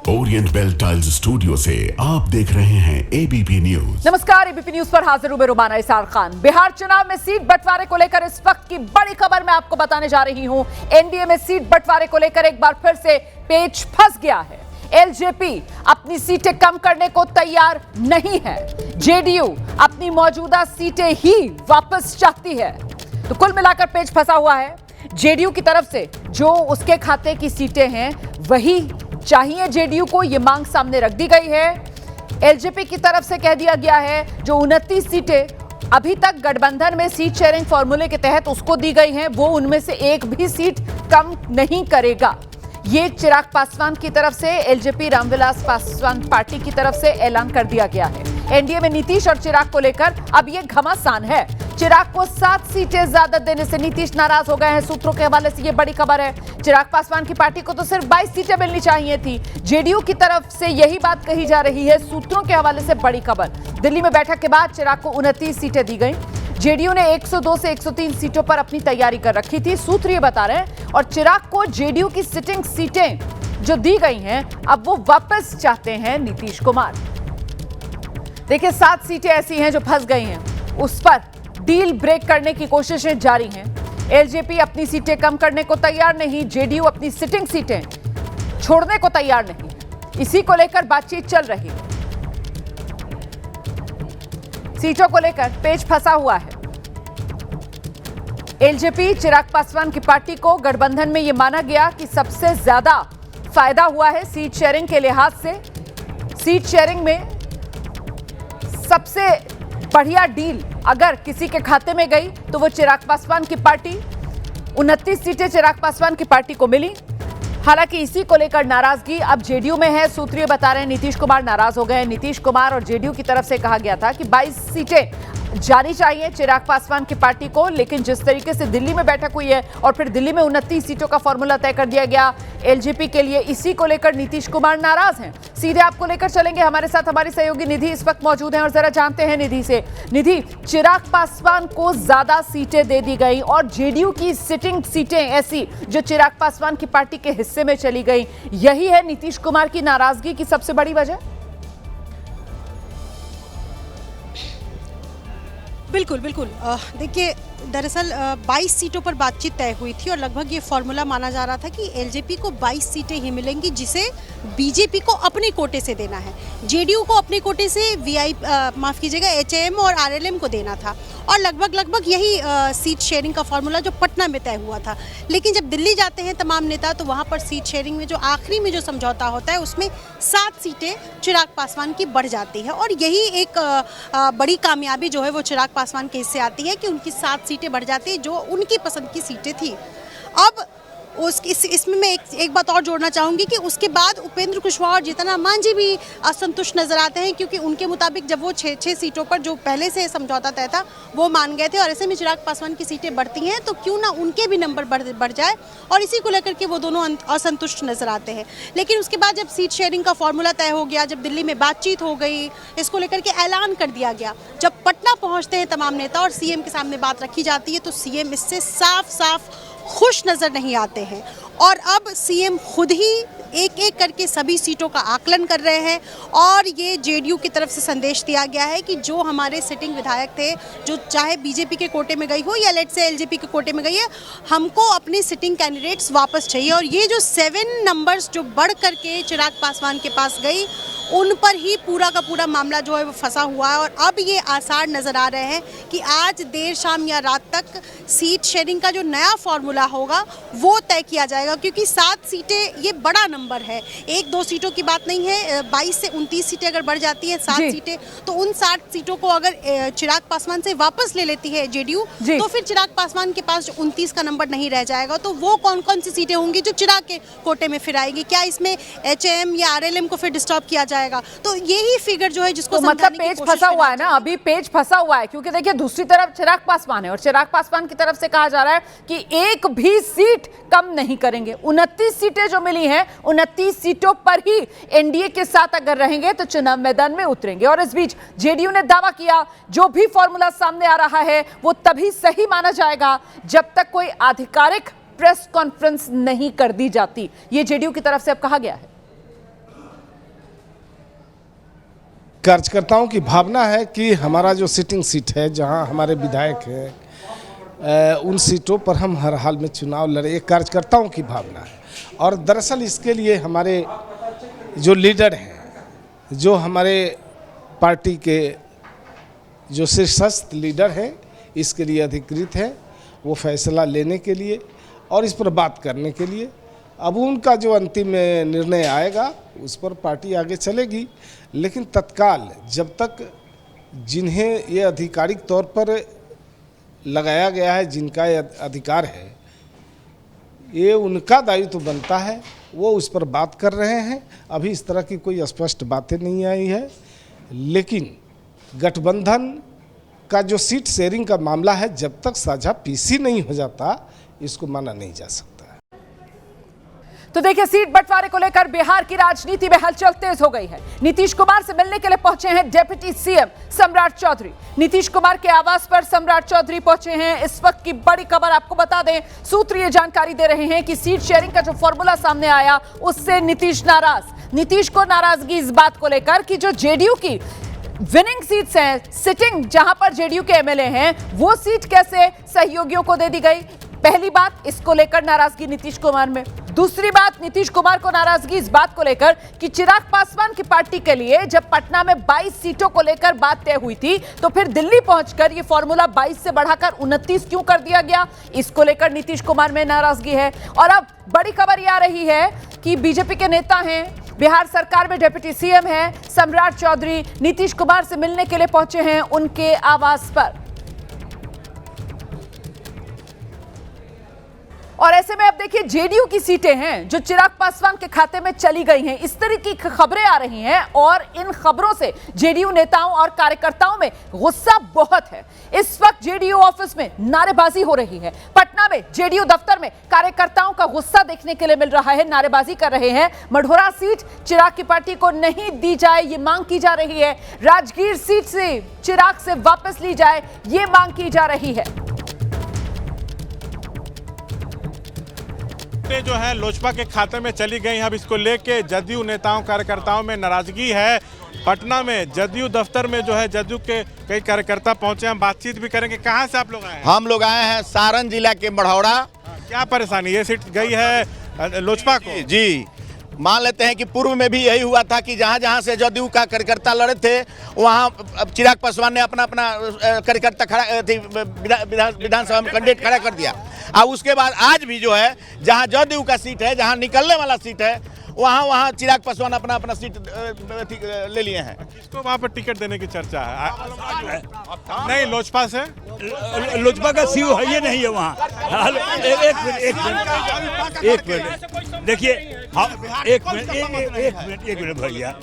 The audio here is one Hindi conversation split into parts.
ओरिएंट बेल टाइल्स स्टूडियो से आप देख रहे हैं एबीपी न्यूज। नमस्कार, एबीपी न्यूज पर हाजिर हूं मैं रुबाना इसार खान। बिहार चुनाव में सीट बंटवारे को लेकर इस वक्त की बड़ी खबर मैं आपको बताने जा रही हूं। एनडीए में सीट बंटवारे को लेकर एक बार फिर से पेच फंस गया है। एलजेपी अपनी सीटें कम करने को तैयार नहीं है। जेडीयू अपनी मौजूदा सीटें ही वापस चाहती है। तो कुल मिलाकर पेच फंसा हुआ है। जेडीयू की तरफ से जो उसके खाते की सीटें हैं वही चाहिए जेडीयू को, यह मांग सामने रख दी गई है। एलजेपी की तरफ से कह दिया गया है जो 29 सीटें अभी तक गठबंधन में सीट शेयरिंग फॉर्मूले के तहत उसको दी गई हैं, वो उनमें से एक भी सीट कम नहीं करेगा। ये चिराग पासवान की तरफ से, एलजेपी रामविलास पासवान पार्टी की तरफ से ऐलान कर दिया गया है। एनडीए में नीतीश और चिराग को लेकर अब ये घमासान है। चिराग को 7 सीटें ज्यादा देने से नीतीश नाराज हो गए हैं। सूत्रों के हवाले से ये बड़ी खबर है। चिराग पासवान की पार्टी को तो सिर्फ 22 सीटें मिलनी चाहिए थी। जेडीयू की तरफ से यही बात कही जा रही है। सूत्रों के हवाले से बड़ी खबर, दिल्ली में बैठक के बाद चिराग को 29 सीटें दी गई। जेडीयू ने 102 से 103 सीटों पर अपनी तैयारी कर रखी थी, सूत्र ये बता रहे हैं। और चिराग को जेडीयू की सिटिंग सीटें जो दी गई हैं अब वो वापस चाहते हैं नीतीश कुमार। देखिए, 7 सीटें ऐसी हैं जो फंस गई हैं, उस पर डील ब्रेक करने की कोशिशें जारी हैं। एलजेपी अपनी सीटें कम करने को तैयार नहीं, जेडीयू अपनी सिटिंग सीटें छोड़ने को तैयार नहीं। इसी को लेकर बातचीत चल रही है। सीटों को लेकर पेच फंसा हुआ है। एलजेपी चिराग पासवान की पार्टी को गठबंधन में यह माना गया कि सबसे ज्यादा फायदा हुआ है सीट शेयरिंग के लिहाज से। सीट शेयरिंग में सबसे बढ़िया डील अगर किसी के खाते में गई तो वो चिराग पासवान की पार्टी। 29 सीटें चिराग पासवान की पार्टी को मिली। हालांकि इसी को लेकर नाराजगी अब जेडीयू में है। सूत्रीय बता रहे हैं नीतीश कुमार नाराज हो गए हैं। नीतीश कुमार और जेडीयू की तरफ से कहा गया था कि 22 सीटें जानी चाहिए चिराग पासवान की पार्टी को, लेकिन जिस तरीके से दिल्ली में बैठक हुई है और फिर दिल्ली में 29 सीटों का फॉर्मूला तय कर दिया गया एलजेपी के लिए, इसी को लेकर नीतीश कुमार नाराज हैं। सीधे आपको लेकर चलेंगे, हमारे साथ हमारी सहयोगी निधि इस वक्त मौजूद हैं और जरा जानते हैं निधि से। निधि, चिराग पासवान को ज्यादा सीटें दे दी गई और जेडीयू की सिटिंग सीटें ऐसी जो चिराग पासवान की पार्टी के हिस्से में चली गई, यही है नीतीश कुमार की नाराजगी की सबसे बड़ी वजह? बिल्कुल बिल्कुल। देखिए, दरअसल 22 सीटों पर बातचीत तय हुई थी और लगभग ये फॉर्मूला माना जा रहा था कि एलजेपी को 22 सीटें ही मिलेंगी जिसे बीजेपी को अपने कोटे से देना है, जेडीयू को अपने कोटे से माफ कीजिएगा एचएएम और आरएलएम को देना था। और लगभग यही सीट शेयरिंग का फॉर्मूला जो पटना में तय हुआ था। लेकिन जब दिल्ली जाते हैं तमाम नेता तो वहाँ पर सीट शेयरिंग में जो आखिरी में जो समझौता होता है उसमें 7 सीटें चिराग पासवान की बढ़ जाती है। और यही एक बड़ी कामयाबी जो है वो चिराग पासवान के हिस्से आती है कि उनकी 7 सीटें बढ़ जाती है जो उनकी पसंद की सीटें थी। अब इसमें मैं एक बात और जोड़ना चाहूँगी कि उसके बाद उपेंद्र कुशवाहा और जीतन मांझी भी असंतुष्ट नजर आते हैं, क्योंकि उनके मुताबिक जब वो 6 सीटों पर जो पहले से समझौता तय था वो मान गए थे और ऐसे में चिराग पासवान की सीटें बढ़ती हैं तो क्यों ना उनके भी नंबर बढ़ जाए, और इसी को लेकर के वो दोनों असंतुष्ट नजर आते हैं। लेकिन उसके बाद जब सीट शेयरिंग का फॉर्मूला तय हो गया, जब दिल्ली में बातचीत हो गई, इसको लेकर के ऐलान कर दिया गया, जब पटना पहुँचते हैं तमाम नेता और सीएम के सामने बात रखी जाती है तो सीएम इससे साफ खुश नजर नहीं आते हैं। और अब सीएम खुद ही एक एक करके सभी सीटों का आकलन कर रहे हैं और ये जेडीयू की तरफ से संदेश दिया गया है कि जो हमारे सिटिंग विधायक थे, जो चाहे बीजेपी के कोटे में गई हो या लेट से एलजेपी के कोटे में गई है, हमको अपनी सिटिंग कैंडिडेट्स वापस चाहिए। और ये जो 7 नंबर्स जो बढ़ करके चिराग पासवान के पास गई, उन पर ही पूरा का पूरा मामला जो है वो फंसा हुआ है। और अब ये आसार नज़र आ रहे हैं कि आज देर शाम या रात तक सीट शेयरिंग का जो नया फॉर्मूला होगा वो तय किया जाएगा, क्योंकि 7 सीटें ये बड़ा नंबर है, 1-2 सीटों की बात नहीं है। 22 से 29 सीटें अगर बढ़ जाती हैं 7 सीटें, तो उन 7 सीटों को अगर चिराग पासवान से वापस ले लेती है जेडीयू, तो फिर चिराग पासवान के पास 29 का नंबर नहीं रह जाएगा। तो वो कौन सी सीटें होंगी जो चिराग के कोटे में फिर आएगी? क्या इसमें एचएएम या आरएलएम को फिर डिस्टर्ब किया जाएगा? तो यही फिगर जो है जिसको तो मतलब पेज फंसा हुआ है ना, अभी पेज फंसा हुआ है, क्योंकि देखिए दूसरी तरफ चिराग पासवान है और चिराग पासवान की तरफ से कहा जा रहा है कि एक भी सीट कम नहीं करेंगे। 29 सीटें जो मिली हैं, 29 सीटों पर ही एनडीए के साथ अगर रहेंगे तो चुनाव मैदान में उतरेंगे। और इस बीच जेडीयू ने दावा किया जो भी फॉर्मूला सामने आ रहा है वो तभी सही माना जाएगा जब तक कोई आधिकारिक प्रेस कॉन्फ्रेंस नहीं कर दी जाती। ये जेडीयू की तरफ से अब कहा गया है। कार्यकर्ताओं की भावना है कि हमारा जो सिटिंग सीट है, जहां हमारे विधायक हैं, उन सीटों पर हम हर हाल में चुनाव लड़े, ये कार्यकर्ताओं की भावना है। और दरअसल इसके लिए हमारे जो लीडर हैं, जो हमारे पार्टी के जो शीर्षस्थ लीडर हैं, इसके लिए अधिकृत है, वो फैसला लेने के लिए और इस पर बात करने के लिए। अब उनका जो अंतिम निर्णय आएगा उस पर पार्टी आगे चलेगी। लेकिन तत्काल जब तक जिन्हें ये आधिकारिक तौर पर लगाया गया है, जिनका ये अधिकार है, ये उनका दायित्व बनता है, वो उस पर बात कर रहे हैं। अभी इस तरह की कोई स्पष्ट बातें नहीं आई है। लेकिन गठबंधन का जो सीट शेयरिंग का मामला है, जब तक साझा पीसी नहीं हो जाता, इसको माना नहीं जा सकता। तो देखिए, सीट बंटवारे को लेकर बिहार की राजनीति में हलचल तेज हो गई है। नीतीश कुमार से मिलने के लिए पहुंचे हैं डिप्टी सीएम सम्राट चौधरी। नीतीश कुमार के आवास पर सम्राट चौधरी पहुंचे हैं। इस वक्त की बड़ी खबर आपको बता दें, सूत्र ये जानकारी दे रहे हैं कि सीट शेयरिंग का जो फॉर्मूला सामने आया, उससे नीतीश नाराज। नीतीश को नाराजगी इस बात को लेकर कि जो जेडीयू की विनिंग सीट्स हैं, सिटिंग जहां पर जेडीयू के एमएलए हैं, वो सीट कैसे सहयोगियों को दे दी गई। पहली बात, इसको लेकर नाराजगी नीतीश कुमार में। दूसरी बात, नीतीश कुमार को नाराजगी इस बात को लेकर कि चिराग पासवान की पार्टी के लिए जब पटना में 22 सीटों को लेकर बात तय हुई थी, तो फिर दिल्ली पहुंचकर ये फॉर्मूला 22 से बढ़ाकर 29 क्यों कर दिया गया, इसको लेकर नीतीश कुमार में नाराजगी है। और अब बड़ी खबर यह आ रही है कि बीजेपी के नेता हैं, बिहार सरकार में डिप्टी सीएम है सम्राट चौधरी, नीतीश कुमार से मिलने के लिए पहुंचे हैं उनके आवास पर। और ऐसे में अब देखिए, जेडीयू की सीटें हैं जो चिराग पासवान के खाते में चली गई हैं। इस तरह की खबरें आ रही हैं और इन खबरों से जेडीयू नेताओं और कार्यकर्ताओं में गुस्सा बहुत है। इस वक्त जेडीयू ऑफिस में नारेबाजी हो रही है। पटना में जेडीयू दफ्तर में कार्यकर्ताओं का गुस्सा देखने के लिए मिल रहा है, नारेबाजी कर रहे हैं। मढ़ौरा सीट चिराग की पार्टी को नहीं दी जाए, ये मांग की जा रही है। राजगीर सीट से चिराग से वापस ली जाए, ये मांग की जा रही है। जो है लोजपा के खाते में चली गई। अब इसको लेके जदयू नेताओं कार्यकर्ताओं में नाराजगी है। पटना में जदयू दफ्तर में जो है जदयू के कई कार्यकर्ता पहुंचे, हम बातचीत भी करेंगे। कहां से आप लोग आए हैं? हम लोग आए हैं सारण जिला के मढ़ौरा। क्या परेशानी, ये सीट गई है लोजपा को? जी, मान लेते हैं कि पूर्व में भी यही हुआ था कि जहां जहां से जदयू का कार्यकर्ता लड़े थे, वहां चिराग पासवान ने अपना कार्यकर्ता खड़ा विधानसभा में कैंडिडेट खड़ा कर दिया। और उसके बाद आज भी जो है, जहां जदयू का सीट है, जहां निकलने वाला सीट है, वहां चिराग पासवान अपना सीट ले लिए हैं। किसको वहां पर टिकट देने की चर्चा है? नहीं, लोजपा से। लोजपा का सीओ है, ये नहीं है वहाँ। एक मिनट देखिए, एक मिनट भैया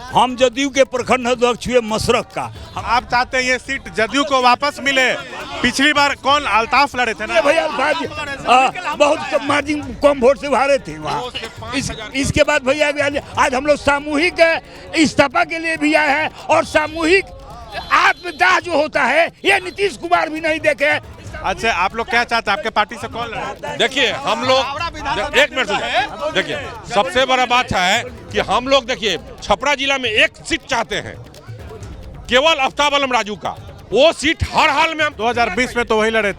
हम जदयू के प्रखंड अध्यक्ष हुए मशरक का। आप चाहते हैं ये सीट जदयू को वापस मिले? पिछली बार कौन, अल्ताफ लड़े थे ना भैया, बहुत मार्जिन कम वोट से हारे थे वहाँ। इसके बाद भैया आज हम लोग सामूहिक इस्तीफा के लिए भी आए हैं। और सामूहिक आत्मदाह जो होता है, ये नीतीश कुमार भी नहीं देखे। अच्छा, आप लोग क्या चाहते हैं? आपके पार्टी से कौन लड़ा? देखिए, हम लोग एक मिनट देखिए, सबसे बड़ा बात है कि हम लोग देखिए छपरा जिला में एक सीट चाहते हैं, केवल आफ्ताब आलम राजू का। वो सीट हर हाल में हम 2020 में तो वही लड़े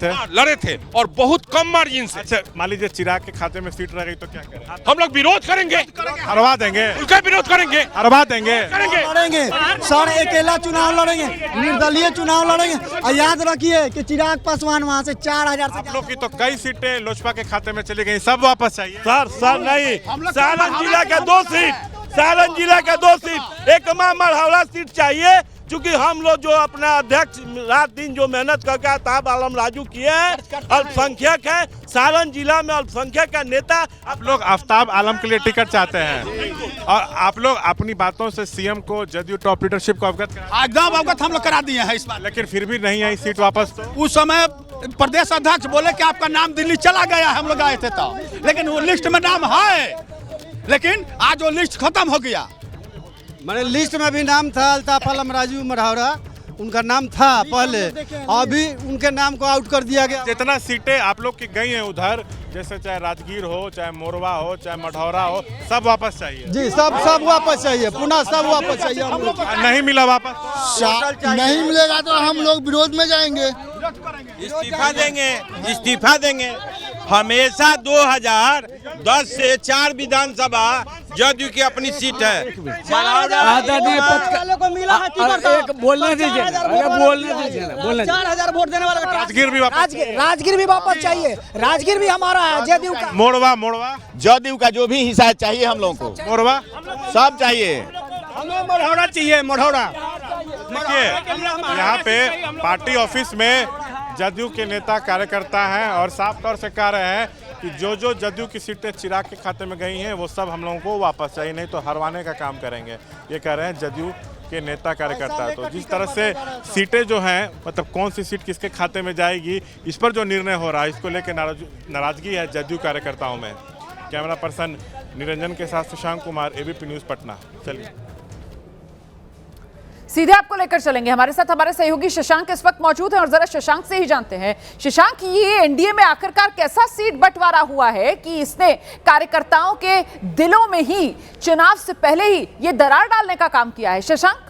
थे और बहुत कम मार्जिन से। अच्छा, मान लीजिए चिराग के खाते में सीट रह गई तो क्या करें? हम लोग विरोध करेंगे, हरवा देंगे, उनका विरोध करेंगे, हरवा देंगे। लड़ेंगे सर, अकेला चुनाव लड़ेंगे, निर्दलीय चुनाव लड़ेंगे। और याद रखिए कि चिराग पासवान वहाँ से 4000 से आप लोग की तो कई सीटें लोजपा के खाते में चली गई, सब वापस चाहिए। सर नहीं, सारण जिला का 2 सीट, सारण जिला का 2 सीट, एक मढ़ौरा सीट चाहिए। क्योंकि हम लोग जो अपना अध्यक्ष रात दिन जो मेहनत करके आफ्ताब आलम राजू किए हैं, अल्पसंख्यक है, सारण जिला में अल्पसंख्यक का नेता। आप लोग आफ्ताब आलम के लिए टिकट चाहते हैं और आप लोग अपनी बातों से सीएम को, जदयू टॉप लीडरशिप को अवगत एकदम अवगत हम लोग करा दिए हैं इस बार। लेकिन फिर भी नहीं आई सीट वापस। तो उस समय प्रदेश अध्यक्ष बोले कि आपका नाम दिल्ली चला गया, हम लोग आए थे तो, लेकिन वो लिस्ट में नाम है, लेकिन आज वो लिस्ट खत्म हो गया। मैंने लिस्ट में भी नाम था अल्ताफ आलम राजू मढ़ौरा, उनका नाम था पहले, अभी उनके नाम को आउट कर दिया गया। जितना सीटें आप लोग की गई हैं उधर, जैसे चाहे राजगीर हो, चाहे मोरवा हो, चाहे मढ़ौरा हो, सब वापस चाहिए। जी सब वापस चाहिए, पुनः सब वापस चाहिए हम लोग। नहीं मिला वापस, नहीं मिलेगा तो हम लोग विरोध में जाएंगे, इस्तीफा देंगे। हमेशा 2010 से 4 विधानसभा जदयू की अपनी सीट है। बोलने दीजिए, 4000 वोट देने वाला राजगीर भी वापस, राजगीर भी वापस चाहिए, राजगीर भी हमारा है, जदयू का। मोरवा जदयू का जो भी हिस्सा चाहिए हम लोगों को, मोरवा सब चाहिए। हमें मढ़ौरा चाहिए, मढ़ौरा। देखिए यहाँ पे पार्टी ऑफिस में जदयू के नेता कार्यकर्ता हैं और साफ तौर से कह रहे हैं कि जो जदयू की सीटें चिराग के खाते में गई हैं वो सब हम लोगों को वापस चाहिए, नहीं तो हरवाने का काम करेंगे। ये कह रहे हैं जदयू के नेता कार्यकर्ता। तो जिस तरह से सीटें जो हैं, मतलब कौन सी सीट किसके खाते में जाएगी, इस पर जो निर्णय हो रहा है, इसको लेकर नाराजगी है जदयू कार्यकर्ताओं में। कैमरा पर्सन निरंजन के साथ शशांक कुमार, एबीपी न्यूज़ पटना। चलिए सीधे आपको लेकर चलेंगे, हमारे साथ हमारे सहयोगी शशांक इस वक्त मौजूद हैं और जरा शशांक से ही जानते हैं। शशांक, ये एनडीए में आखिरकार कैसा सीट बंटवारा हुआ है कि इसने कार्यकर्ताओं के दिलों में ही चुनाव से पहले ही ये दरार डालने का काम किया है? शशांक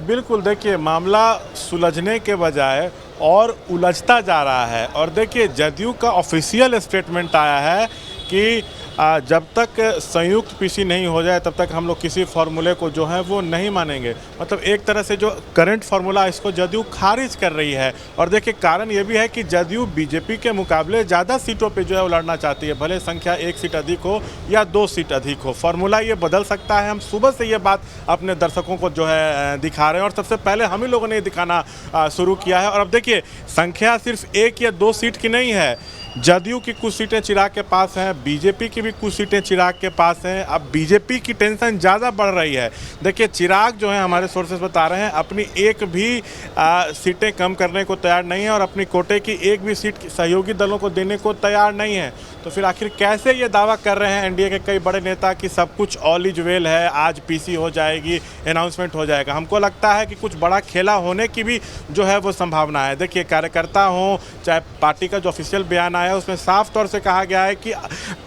बिल्कुल, देखिए मामला सुलझने के बजाय और उलझता जा रहा है। और देखिए जदयू का ऑफिशियल स्टेटमेंट आया है कि जब तक संयुक्त पीसी नहीं हो जाए तब तक हम लोग किसी फार्मूले को जो है वो नहीं मानेंगे। मतलब एक तरह से जो करंट फार्मूला इसको जदयू खारिज कर रही है। और देखिए कारण ये भी है कि जदयू बीजेपी के मुकाबले ज़्यादा सीटों पे जो है वो लड़ना चाहती है, भले संख्या 1 सीट अधिक हो या 2 सीट अधिक हो। फार्मूला ये बदल सकता है। हम सुबह से ये बात अपने दर्शकों को जो है दिखा रहे हैं और सबसे पहले हम ही लोगों ने दिखाना शुरू किया है। और अब देखिए संख्या सिर्फ 1 या 2 सीट की नहीं है, जदयू की कुछ सीटें चिराग के पास हैं, बीजेपी की भी कुछ सीटें चिराग के पास हैं। अब बीजेपी की टेंशन ज़्यादा बढ़ रही है। देखिए चिराग जो है, हमारे सोर्सेज बता रहे हैं, अपनी एक भी सीटें कम करने को तैयार नहीं है और अपनी कोटे की एक भी सीट सहयोगी दलों को देने को तैयार नहीं है। तो फिर आखिर कैसे ये दावा कर रहे हैं एनडीए के कई बड़े नेता कि सब कुछ ऑल इज वेल है, आज पीसी हो जाएगी, अनाउंसमेंट हो जाएगा? हमको लगता है कि कुछ बड़ा खेला होने की भी जो है वो संभावना है। देखिए कार्यकर्ता हो चाहे पार्टी का जो ऑफिशियल बयान आया उसमें साफ तौर से कहा गया है कि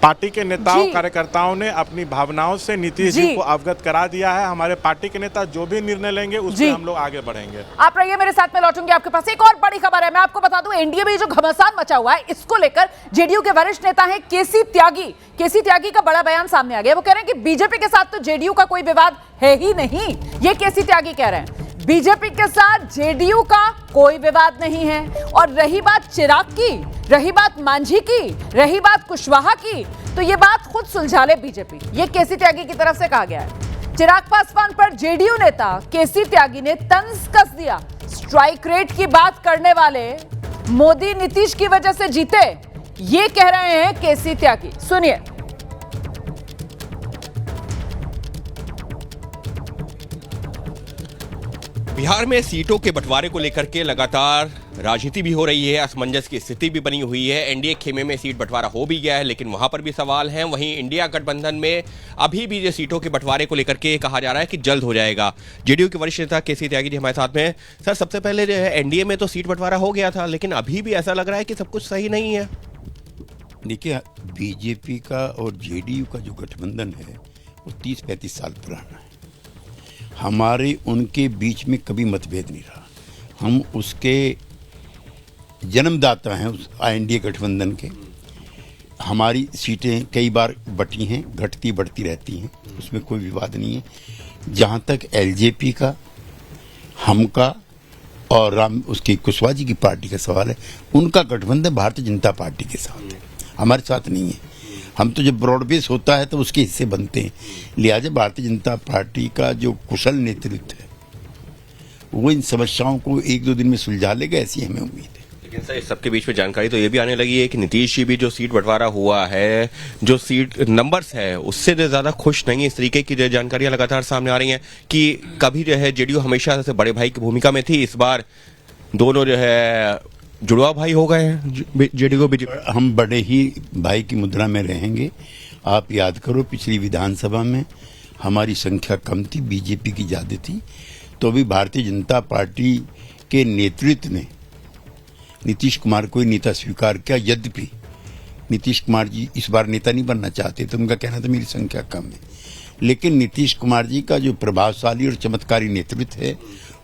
पार्टी के नेताओं कार्यकर्ताओं ने अपनी भावनाओं से नीतीश जी को अवगत करा दिया है। हमारे पार्टी के नेता जो भी निर्णय लेंगे उसमें हम लोग आगे बढ़ेंगे। आप रहिए मेरे साथ में, लौटूंगी आपके पास। एक और बड़ी खबर है, मैं आपको बता दूं, एनडीए में जो घमासान मचा हुआ है इसको लेकर जेडीयू के वरिष्ठ नेता हैं केसी त्यागी का बड़ा बयान सामने आ गया। वो कह रहे हैं कि बीजेपी के साथ तो जेडीयू का कोई विवाद है ही नहीं। ये केसी त्यागी कह रहे हैं बीजेपी के साथ जेडीयू का कोई विवाद नहीं है। और रही बात चिराग की, रही बात मांझी की, रही बात कुशवाहा की, तो ये बात खुद सुलझा ले बीजेपी। ये केसी त्यागी की तरफ से कहा गया है। चिराग पासवान पर जेडीयू नेता केसी त्यागी ने तंज कस दिया। स्ट्राइक रेट की बात करने वाले मोदी नीतीश की वजह से जीते, ये कह रहे हैं केसी त्यागी। सुनिए। बिहार में सीटों के बंटवारे को लेकर के लगातार राजनीति भी हो रही है, असमंजस की स्थिति भी बनी हुई है। एनडीए खेमे में सीट बंटवारा हो भी गया है, लेकिन वहां पर भी सवाल हैं। वहीं इंडिया गठबंधन में अभी भी जो सीटों के बंटवारे को लेकर के कहा जा रहा है कि जल्द हो जाएगा। जेडीयू के वरिष्ठ नेता केसी त्यागी जी हमारे साथ में। सर, सबसे पहले जो है एनडीए में तो सीट बंटवारा हो गया था, लेकिन अभी भी ऐसा लग रहा है कि सब कुछ सही नहीं है। देखिए, बीजेपी का और जेडीयू का जो गठबंधन है वो 30-35 साल पुराना है। हमारे उनके बीच में कभी मतभेद नहीं रहा। हम उसके जन्मदाता हैं, उस एनडीए गठबंधन के। हमारी सीटें कई बार बटी हैं, घटती बढ़ती रहती हैं, उसमें कोई विवाद नहीं है। जहाँ तक एलजेपी का, हम का और उसकी कुशवाहा जी की पार्टी का सवाल है, उनका गठबंधन भारतीय जनता पार्टी के साथ है, हमारे साथ नहीं है। हम तो जब ब्रॉड बेस होता है तो उसके हिस्से बनते हैं। लिहाजा भारतीय जनता पार्टी का जो कुशल नेतृत्व है वो इन समस्याओं को 1-2 दिन में सुलझा लेगा, ऐसी हमें उम्मीद है। लेकिन सर, इस सबके बीच में जानकारी तो ये भी आने लगी है कि नीतीश जी भी जो सीट बंटवारा हुआ है, जो सीट नंबर्स है, उससे ज्यादा खुश नहीं। इस तरीके की जानकारियां लगातार सामने आ रही हैं कि कभी जो है जेडीयू हमेशा से बड़े भाई की भूमिका में थी, इस बार दोनों जो है जुड़वा भाई हो गए हैं जेडीयू बीजेपी। हम बड़े ही भाई की मुद्रा में रहेंगे। आप याद करो, पिछली विधानसभा में हमारी संख्या कम थी, बीजेपी की ज़्यादा थी, तो भी भारतीय जनता पार्टी के नेतृत्व ने नीतीश कुमार को ही नेता स्वीकार किया। यद्यपि नीतीश कुमार जी इस बार नेता नहीं बनना चाहते, तो उनका कहना था मेरी संख्या कम है, लेकिन नीतीश कुमार जी का जो प्रभावशाली और चमत्कारी नेतृत्व है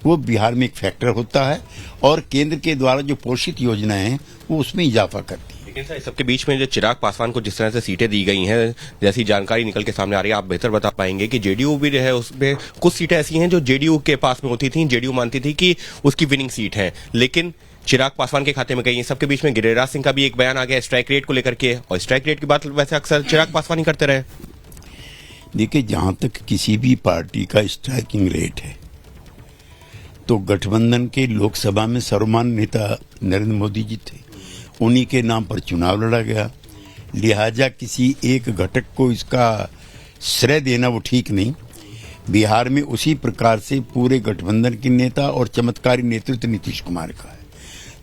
वो बिहार में एक फैक्टर होता है, और केंद्र के द्वारा जो पोषित योजनाएं हैं वो उसमें इजाफा करती है। लेकिन सर इस सबके बीच में जो चिराग पासवान को जिस तरह से सीटें दी गई हैं, जैसी जानकारी निकल के सामने आ रही है, आप बेहतर बता पाएंगे कि जेडीयू भी जो है उसमें कुछ सीटें ऐसी हैं जो जेडीयू के पास में होती थी, जेडीयू मानती थी कि उसकी विनिंग सीट है, लेकिन चिराग पासवान के खाते में गई। सबके बीच में गिरिराज सिंह का भी एक बयान आ गया स्ट्राइक रेट को लेकर के, और स्ट्राइक रेट की बात वैसे अक्सर चिराग पासवान ही करते रहे। देखिए, जहां तक किसी भी पार्टी का स्ट्राइकिंग रेट है तो गठबंधन के लोकसभा में सर्वमान्य नेता नरेंद्र मोदी जी थे, उन्हीं के नाम पर चुनाव लड़ा गया, लिहाजा किसी एक घटक को इसका श्रेय देना वो ठीक नहीं। बिहार में उसी प्रकार से पूरे गठबंधन के नेता और चमत्कारी नेतृत्व नीतीश कुमार का है,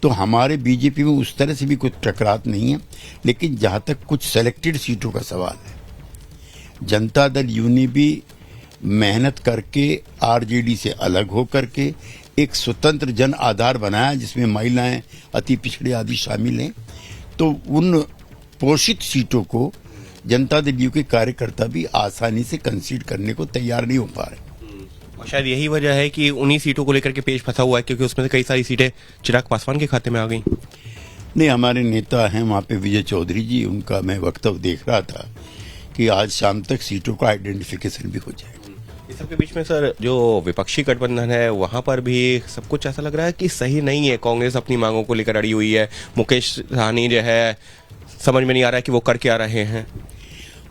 तो हमारे बीजेपी में उस तरह से भी कुछ टकराव नहीं है। लेकिन जहां तक कुछ सेलेक्टेड सीटों का सवाल है, जनता दल यू ने भी मेहनत करके आरजेडी से अलग होकर के एक स्वतंत्र जन आधार बनाया जिसमें महिलाएं, अति पिछड़े आदि शामिल हैं, तो उन पोषित सीटों को जनता दल यू के कार्यकर्ता भी आसानी से कंसीड करने को तैयार नहीं हो पा रहे। और शायद यही वजह है कि उन्हीं सीटों को लेकर के पेच फंसा हुआ है, क्योंकि उसमें से कई सारी सीटें चिराग पासवान के खाते में आ गई। नहीं, हमारे नेता हैं वहाँ पे विजय चौधरी जी, उनका मैं वक्तव्य देख रहा था कि आज शाम तक सीटों का आइडेंटिफिकेशन भी हो जाएगा। इस सबके बीच में सर जो विपक्षी गठबंधन है वहां पर भी सब कुछ ऐसा लग रहा है कि सही नहीं है। कांग्रेस अपनी मांगों को लेकर अड़ी हुई है, मुकेश सहनी जो है समझ में नहीं आ रहा है कि वो कर क्या रहे हैं।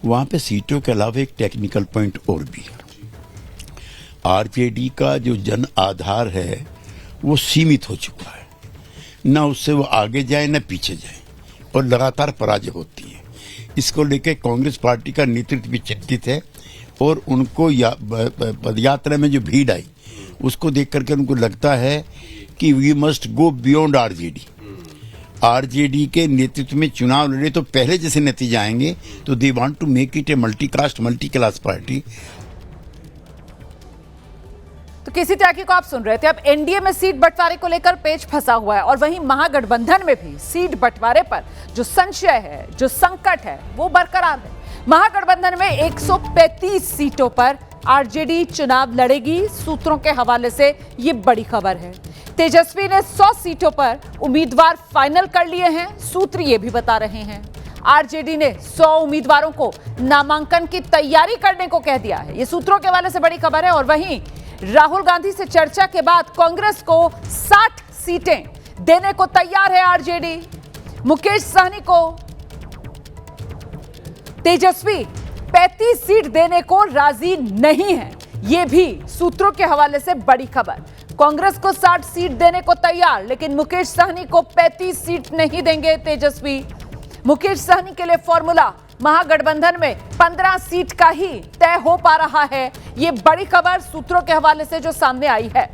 वहाँ पे सीटों के अलावा एक टेक्निकल पॉइंट और भी है। आरजेडी का जो जन आधार है वो सीमित हो चुका है, न उससे वो आगे जाए न पीछे जाए, और लगातार पराजय होती है। इसको लेकर कांग्रेस पार्टी का नेतृत्व भी चिंतित है, और उनको पदयात्रा में जो भीड़ आई उसको देख करके उनको लगता है कि we must go beyond RJD. RJD के नेतृत्व में चुनाव लड़े तो पहले जैसे नतीजे आएंगे, तो they want to make it a multi caste multi class party. तो किसी त्यागी को आप सुन रहे थे। अब एनडीए में सीट बंटवारे को लेकर पेच फंसा हुआ है, और वहीं महागठबंधन में भी सीट बंटवारे पर जो संशय है, जो संकट है, वो बरकरार है। महागठबंधन में 135 सीटों पर आरजेडी चुनाव लड़ेगी। सूत्रों के हवाले से ये बड़ी खबर है। तेजस्वी ने 100 सीटों पर उम्मीदवार फाइनल कर लिए हैं। सूत्र ये भी बता रहे हैं आरजेडी ने 100 उम्मीदवारों को नामांकन की तैयारी करने को कह दिया है। ये सूत्रों के हवाले से बड़ी खबर है। और वहीं राहुल गांधी से चर्चा के बाद कांग्रेस को 60 सीटें देने को तैयार है आरजेडी। मुकेश सहनी को तेजस्वी 35 सीट देने को राजी नहीं है। यह भी सूत्रों के हवाले से बड़ी खबर। कांग्रेस को 60 सीट देने को तैयार, लेकिन मुकेश सहनी को 35 सीट नहीं देंगे तेजस्वी। मुकेश सहनी के लिए फॉर्मूला महागठबंधन में 15 सीट का ही तय हो पा रहा है। यह बड़ी खबर सूत्रों के हवाले से जो सामने आई है।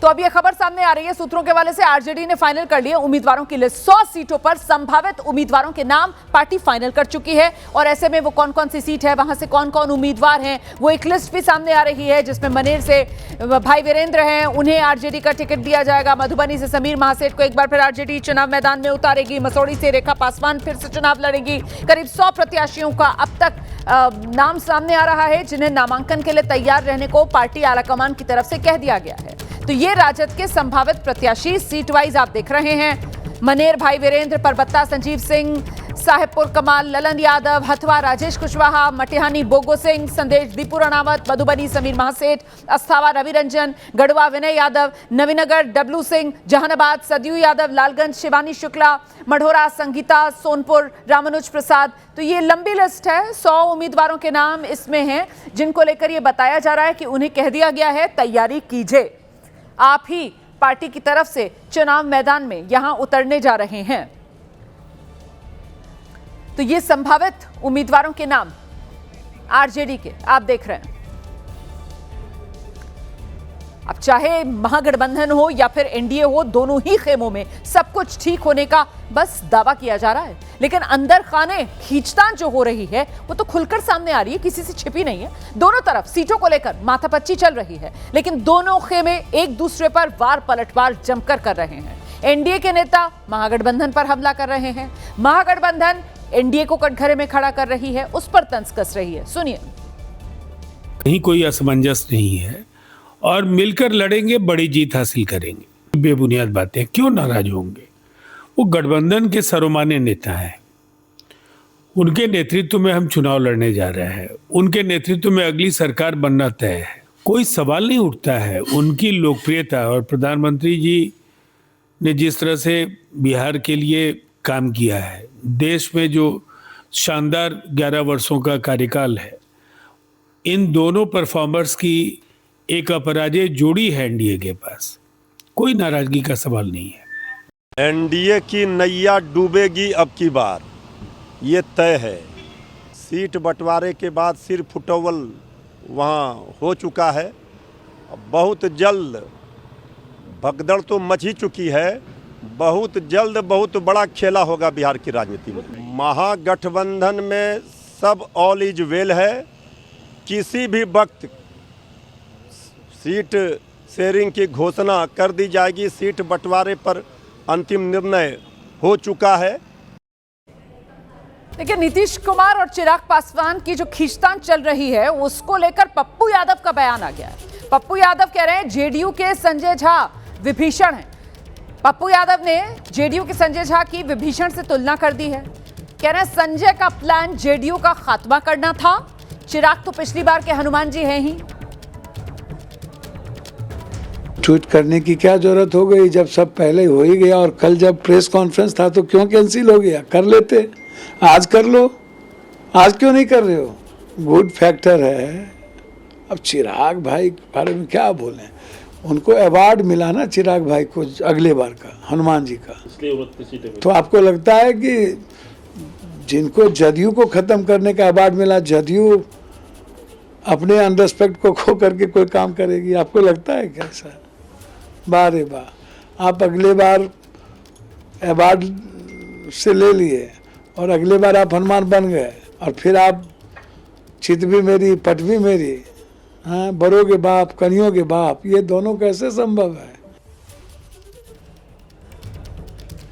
तो अब यह खबर सामने आ रही है सूत्रों के हवाले से, आरजेडी ने फाइनल कर लिए उम्मीदवारों की लिस्ट। 100 सीटों पर संभावित उम्मीदवारों के नाम पार्टी फाइनल कर चुकी है, और ऐसे में वो कौन कौन सी सीट है, वहां से कौन कौन उम्मीदवार हैं, वो एक लिस्ट भी सामने आ रही है, जिसमें मनेर से भाई वीरेंद्र हैं, उन्हें आरजेडी का टिकट दिया जाएगा। मधुबनी से समीर महासेठ को एक बार फिर आरजेडी चुनाव मैदान में उतारेगी। मसौड़ी से रेखा पासवान फिर से चुनाव लड़ेगी। करीब 100 प्रत्याशियों का अब तक नाम सामने आ रहा है, जिन्हें नामांकन के लिए तैयार रहने को पार्टी आलाकमान की तरफ से कह दिया गया है। तो ये राजद के संभावित प्रत्याशी सीट वाइज आप देख रहे हैं। मनेर भाई वीरेंद्र, परबत्ता संजीव सिंह, साहेबपुर कमाल ललन यादव, हथवा राजेश कुशवाहा, मटिहानी बोगो सिंह, संदेश दीपू राणावत, मधुबनी समीर महासेठ, अस्थावा रवि रंजन, गढ़वा विनय यादव, नवीनगर डब्लू सिंह, जहानाबाद सदयू यादव, लालगंज शिवानी शुक्ला, मढ़ोरा संगीता, सोनपुर रामानुज प्रसाद। तो ये लंबी लिस्ट है। 100 उम्मीदवारों के नाम इसमें हैं, जिनको लेकर ये बताया जा रहा है कि उन्हें कह दिया गया है तैयारी कीजिए, आप ही पार्टी की तरफ से चुनाव मैदान में यहां उतरने जा रहे हैं। तो ये संभावित उम्मीदवारों के नाम आरजेडी के आप देख रहे हैं। अब चाहे महागठबंधन हो या फिर एनडीए हो, दोनों ही खेमों में सब कुछ ठीक होने का बस दावा किया जा रहा है, लेकिन अंदर खाने खींचतान जो हो रही है वो तो खुलकर सामने आ रही है, किसी से छिपी नहीं है। दोनों तरफ सीटों को लेकर माथापच्ची चल रही है, लेकिन दोनों खेमे एक दूसरे पर वार पलटवार जमकर कर रहे हैं। एनडीए के नेता महागठबंधन पर हमला कर रहे हैं, महागठबंधन एनडीए को कटघरे में खड़ा कर रही है, उस पर तंज कस रही है। सुनिए। कहीं कोई असमंजस नहीं है और मिलकर लड़ेंगे, बड़ी जीत हासिल करेंगे। बेबुनियाद बातें, क्यों नाराज होंगे? वो गठबंधन के सर्वमान्य नेता हैं, उनके नेतृत्व में हम चुनाव लड़ने जा रहे हैं, उनके नेतृत्व में अगली सरकार बनना तय है, कोई सवाल नहीं उठता है। उनकी लोकप्रियता और प्रधानमंत्री जी ने जिस तरह से बिहार के लिए काम किया है, देश में जो शानदार 11 वर्षों का कार्यकाल है, इन दोनों परफॉर्मर्स की एक अपराजय जोड़ी है एनडीए के पास, कोई नाराजगी का सवाल नहीं है। एनडीए की नैया डूबेगी अब की बार, ये तय है। सीट बंटवारे के बाद सिर फुटवल वहाँ हो चुका है। बहुत जल्द भगदड़ तो मच ही चुकी है, बहुत जल्द बहुत बड़ा खेला होगा बिहार की राजनीति में। महागठबंधन में सब ऑल इज वेल है, किसी भी वक्त सीट शेयरिंग की घोषणा कर दी जाएगी। सीट बंटवारे पर अंतिम निर्णय हो चुका है। लेकिन नीतीश कुमार और चिराग पासवान की जो खींचतान चल रही है, उसको लेकर पप्पू यादव का बयान आ गया है। पप्पू यादव कह रहे हैं जेडीयू के संजय झा विभीषण हैं। पप्पू यादव ने जेडीयू के संजय झा की विभीषण से तुलना कर दी है। कह रहे हैं संजय का प्लान जेडीयू का खात्मा करना था, चिराग तो पिछली बार के हनुमान जी हैं ही। ट्वीट करने की क्या जरूरत हो गई जब सब पहले हो ही गया, और कल जब प्रेस कॉन्फ्रेंस था तो क्यों कैंसिल हो गया? कर लेते, आज कर लो, आज क्यों नहीं कर रहे हो? गुड फैक्टर है। अब चिराग भाई के बारे में क्या बोलें, उनको अवार्ड मिला ना चिराग भाई को अगले बार का, हनुमान जी का। तो आपको लगता है कि जिनको जदयू को खत्म करने का अवार्ड मिला, जदयू अपने अनरेस्पेक्ट को खो करके कोई काम करेगी? आपको लगता है कैसा? बारे बार आप अगले बार अवार्ड से ले लिए और अगले बार आप हनुमान बन गए, और फिर आप चित भी मेरी पट भी मेरी, हाँ, बड़ों के बाप कनियों के बाप, ये दोनों कैसे संभव है?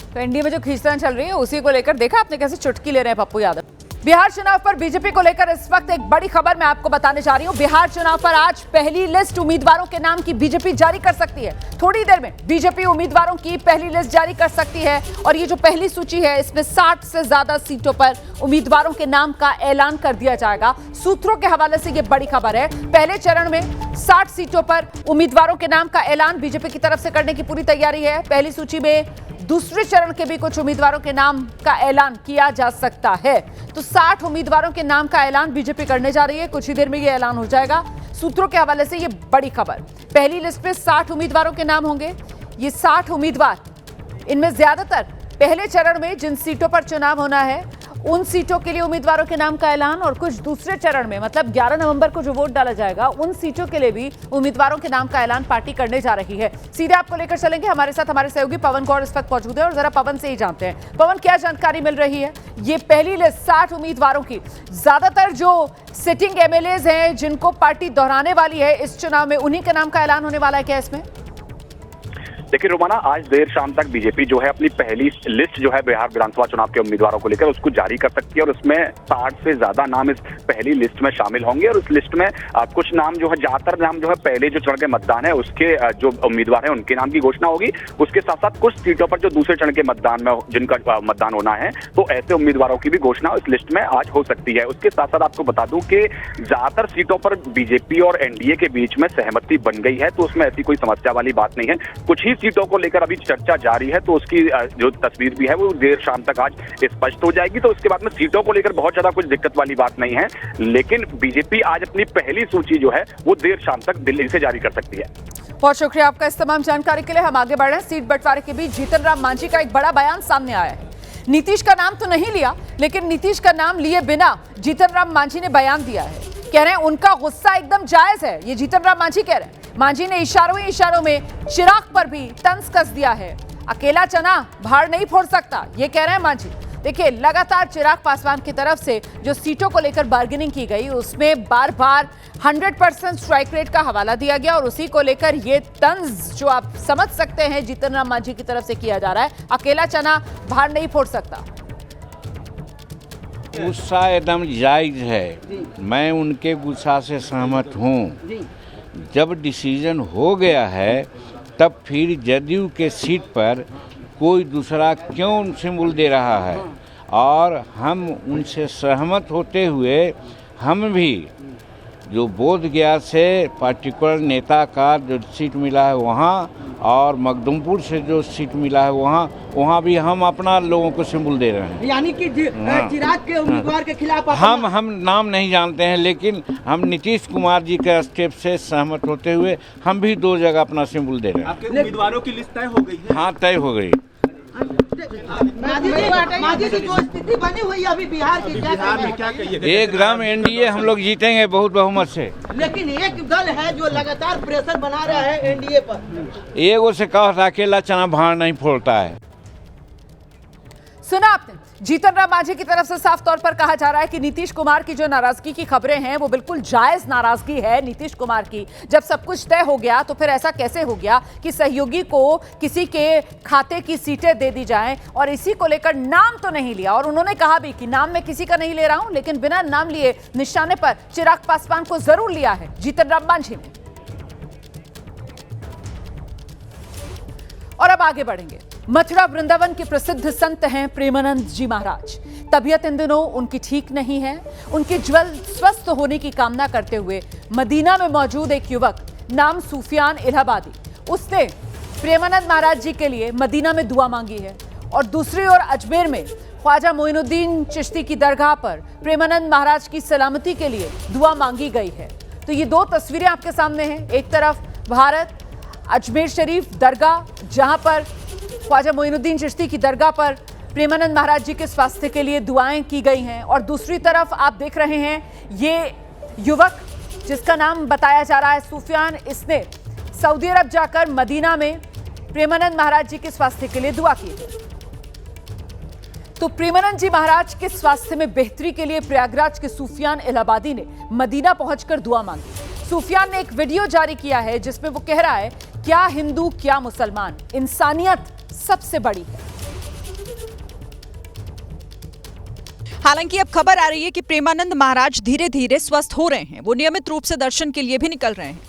तो एनडीए में जो खींचतान चल रही है उसी को लेकर देखा आपने कैसे चुटकी ले रहे हैं पप्पू यादव। बिहार चुनाव पर बीजेपी को लेकर इस वक्त एक बड़ी खबर मैं आपको बताने जा रही हूं। बिहार चुनाव पर आज पहली लिस्ट उम्मीदवारों के नाम की बीजेपी जारी कर सकती है। थोड़ी देर में बीजेपी उम्मीदवारों की पहली लिस्ट जारी कर सकती है, और ये जो पहली सूची है इसमें 60 से ज्यादा सीटों पर उम्मीदवारों के नाम का ऐलान कर दिया जाएगा। सूत्रों के हवाले से ये बड़ी खबर है। पहले चरण में 60 सीटों पर उम्मीदवारों के नाम का ऐलान बीजेपी की तरफ से करने की पूरी तैयारी है। पहली सूची में दूसरे चरण के भी कुछ उम्मीदवारों के नाम का ऐलान किया जा सकता है। तो 60 उम्मीदवारों के नाम का ऐलान बीजेपी करने जा रही है, कुछ ही देर में ये ऐलान हो जाएगा। सूत्रों के हवाले से ये बड़ी खबर। पहली लिस्ट में 60 उम्मीदवारों के नाम होंगे। ये 60 उम्मीदवार, इनमें ज्यादातर पहले चरण में जिन सीटों पर चुनाव होना है उन सीटों के लिए उम्मीदवारों के नाम का ऐलान, और कुछ दूसरे चरण में मतलब 11 नवंबर को जो वोट डाला जाएगा उन सीटों के लिए भी उम्मीदवारों के नाम का ऐलान पार्टी करने जा रही है। सीधे आपको लेकर चलेंगे, हमारे साथ हमारे सहयोगी पवन गौर इस वक्त मौजूद है, और जरा पवन से ही जानते हैं। पवन, क्या जानकारी मिल रही है? ये पहली लिस्ट 60 उम्मीदवारों की, ज्यादातर जो सिटिंग एमएलएज हैं जिनको पार्टी दोहराने वाली है इस चुनाव में, उन्हीं के नाम का ऐलान होने वाला है क्या इसमें? देखिए रोमाना, आज देर शाम तक बीजेपी जो है अपनी पहली लिस्ट जो है बिहार विधानसभा चुनाव के उम्मीदवारों को लेकर उसको जारी कर सकती है, और उसमें 60 से ज्यादा नाम इस पहली लिस्ट में शामिल होंगे। और उस लिस्ट में कुछ नाम जो है, ज्यादातर नाम जो है पहले जो चरण के मतदान है उसके जो उम्मीदवार है उनके नाम की घोषणा होगी। उसके साथ साथ कुछ सीटों पर जो दूसरे चरण के मतदान में जिनका मतदान होना है तो ऐसे उम्मीदवारों की भी घोषणा इस लिस्ट में आज हो सकती है। उसके साथ साथ आपको बता दूं कि ज्यादातर सीटों पर बीजेपी और एनडीए के बीच में सहमति बन गई है, तो उसमें ऐसी कोई समस्या वाली बात नहीं है। कुछ ही सीटों को लेकर अभी चर्चा जारी है, तो उसकी जो तस्वीर भी है वो देर शाम तक आज स्पष्ट हो जाएगी। तो उसके बाद में सीटों को लेकर बहुत ज्यादा कुछ दिक्कत वाली बात नहीं है, लेकिन बीजेपी आज अपनी पहली सूची जो है वो देर शाम तक दिल्ली से जारी कर सकती है। बहुत शुक्रिया आपका इस तमाम जानकारी के लिए। हम आगे बढ़ रहे हैं। सीट बंटवारे के बीच जीतन राम मांझी का एक बड़ा बयान सामने आया है। नीतीश का नाम तो नहीं लिया, लेकिन नीतीश का नाम लिए बिना जीतन राम मांझी ने बयान दिया है। कह रहे हैं उनका गुस्सा एकदम जायज है। ये जीतन राम मांझी कह रहे हैं। मांझी ने इशारों ही इशारों में चिराग पर भी तंज कस दिया है। अकेला चना भाड़ नहीं फोड़ सकता, ये कह रहे हैं मांझी। देखिए, लगातार चिराग पासवान की तरफ से जो सीटों को लेकर बार्गेनिंग की गई, उसमें बार बार 100% स्ट्राइक रेट का हवाला दिया गया और उसी को लेकर ये तंज जो आप समझ सकते हैं जीतन राम मांझी की तरफ से किया जा रहा है। अकेला चना भाड़ नहीं फोड़ सकता। गुस्सा एकदम जायज है, मैं उनके गुस्सा से सहमत हूँ। जब डिसीजन हो गया है तब फिर जदयू के सीट पर कोई दूसरा क्यों सिंबल दे रहा है, और हम उनसे सहमत होते हुए हम भी जो बोध गया से पार्टिकुलर नेता का जो सीट मिला है वहाँ, और मखदुमपुर से जो सीट मिला है वहाँ भी हम अपना लोगों को सिंबल दे रहे हैं। यानी कि चिराग के उम्मीदवार के खिलाफ हम नाम नहीं जानते हैं, लेकिन हम नीतीश कुमार जी के स्टेप से सहमत होते हुए हम भी 2 जगह अपना सिंबल दे रहे हैं। आपके उम्मीदवारों की लिस्ट तय हो गई है? हाँ, तय हो गई। मांझी की जो स्थिति बनी हुई है अभी बिहार की, क्या कहिए? एकदम एनडीए हम लोग जीतेंगे बहुत बहुमत से। लेकिन एक दल है जो लगातार प्रेशर बना रहा है एनडीए पर। एगो से कहा था अकेला चना भाड़ नहीं फोड़ता है। सुना आपने, जीतन राम मांझी की तरफ से साफ तौर पर कहा जा रहा है कि नीतीश कुमार की जो नाराजगी की खबरें हैं वो बिल्कुल जायज नाराजगी है नीतीश कुमार की। जब सब कुछ तय हो गया तो फिर ऐसा कैसे हो गया कि सहयोगी को किसी के खाते की सीटें दे दी जाएं, और इसी को लेकर नाम तो नहीं लिया। और उन्होंने कहा भी कि नाम मैं किसी का नहीं ले रहा हूं, लेकिन बिना नाम लिए निशाने पर चिराग पासवान को जरूर लिया है जीतन राम मांझी ने। और अब आगे बढ़ेंगे। मथुरा वृंदावन के प्रसिद्ध संत हैं प्रेमानंद जी महाराज। तबीयत इन दिनों उनकी ठीक नहीं है। उनके जल्द स्वस्थ होने की कामना करते हुए मदीना में मौजूद एक युवक नाम सूफियान इलाहाबादी, उसने प्रेमानंद महाराज जी के लिए मदीना में दुआ मांगी है। और दूसरी ओर अजमेर में ख्वाजा मोइनुद्दीन चिश्ती की दरगाह पर प्रेमानंद महाराज की सलामती के लिए दुआ मांगी गई है। तो ये 2 तस्वीरें आपके सामने हैं। एक तरफ भारत अजमेर शरीफ दरगाह, जहां पर ख्वाजा मोइनुद्दीन चिश्ती की दरगाह पर प्रेमानंद महाराज जी के स्वास्थ्य के लिए दुआएं की गई हैं। और दूसरी तरफ आप देख रहे हैं ये युवक जिसका नाम बताया जा रहा है सूफियान, इसने सऊदी अरब जाकर मदीना में प्रेमानंद महाराज जी के स्वास्थ्य के लिए दुआ की है। तो प्रेमानंद जी महाराज के स्वास्थ्य में बेहतरी के लिए प्रयागराज के सूफियान इलाहाबादी ने मदीना पहुंचकर दुआ मांगी। सूफियान ने एक वीडियो जारी किया है जिसमें वो कह रहा है, क्या हिंदू क्या मुसलमान, इंसानियत सबसे बड़ी है। हालांकि अब खबर आ रही है कि प्रेमानंद महाराज धीरे धीरे स्वस्थ हो रहे हैं। वो नियमित रूप से दर्शन के लिए भी निकल रहे हैं।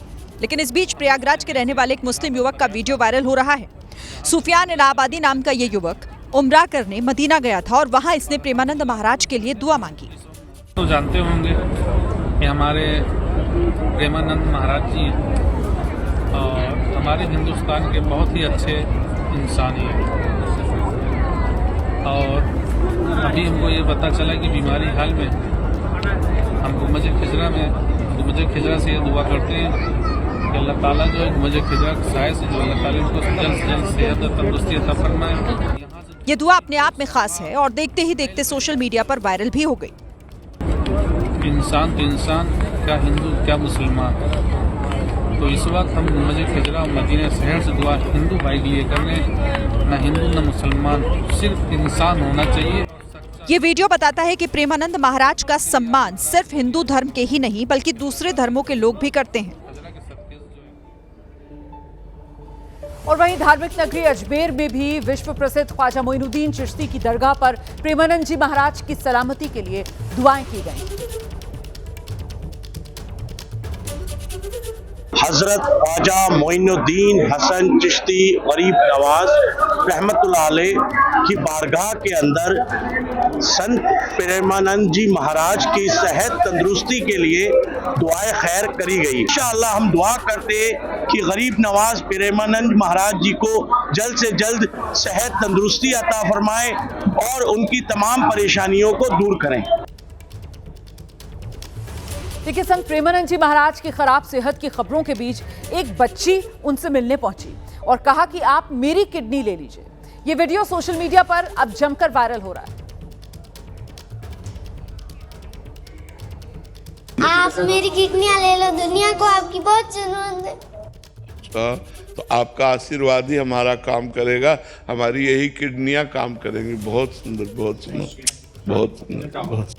लेकिन इस बीच प्रयागराज के रहने वाले एक मुस्लिम युवक का वीडियो वायरल हो रहा है। सूफियान इलाहाबादी नाम का ये युवक उम्रा करने मदीना गया था और वहां इसने प्रेमानंद महाराज के लिए दुआ मांगी। तो जानते होंगे कि हमारे प्रेमानंद महाराज जी और हमारे हिंदुस्तान के बहुत ही अच्छे इंसान हैं। और अभी हमको ये पता चला कि बीमारी हाल में हम गुंबद खिजरा से ये दुआ करते हैं कि अल्लाह ताला जो है गुंबद खिजरा की सहायता से जो अल्लाह ताला उनको जल्द से जल्द सेहत और तंदुरुस्ती अता फरमाए। ये दुआ अपने आप में खास है और देखते ही देखते सोशल मीडिया पर वायरल भी हो गई। इंसान तो इंसान, क्या हिंदू क्या मुसलमान। तो इस वक्त हम गुंबद खिजरा और मदीना शहर से दुआ हिंदू भाई के लिए कर रहे हैं। न हिंदू न मुसलमान, सिर्फ इंसान होना चाहिए। ये वीडियो बताता है कि प्रेमानंद महाराज का सम्मान सिर्फ हिंदू धर्म के ही नहीं बल्कि दूसरे धर्मों के लोग भी करते हैं। और वहीं धार्मिक नगरी अजमेर में भी विश्व प्रसिद्ध ख्वाजा मोइनुद्दीन चिश्ती की दरगाह पर प्रेमानंद जी महाराज की सलामती के लिए दुआएं की गई। हजरत ख्वाजा मोइनुद्दीन हसन चिश्ती गरीब नवाज रहमतुल्लाह अलैह की बारगाह के अंदर संत प्रेमानंद जी महाराज की सेहत तंदुरुस्ती के लिए दुआए खैर करी गई। इंशाअल्लाह हम दुआ करते कि गरीब नवाज प्रेमानंद महाराज जी को जल्द से जल्द सेहत तंदुरुस्ती अता फरमाए और उनकी तमाम परेशानियों को दूर करें। देखिए, संत प्रेमानंद जी महाराज की खराब सेहत की खबरों के बीच एक बच्ची उनसे मिलने पहुंची और कहा कि आप मेरी किडनी ले लीजिए। ये वीडियो सोशल मीडिया पर अब जमकर वायरल हो रहा है। आप मेरी किडनियाँ ले लो, दुनिया को आपकी बहुत जरूरत है। तो आपका आशीर्वाद ही हमारा काम करेगा, हमारी यही किडनियां काम करेंगी। बहुत सुंदर, बहुत सुंदर, बहुत सुंदर, बहुत।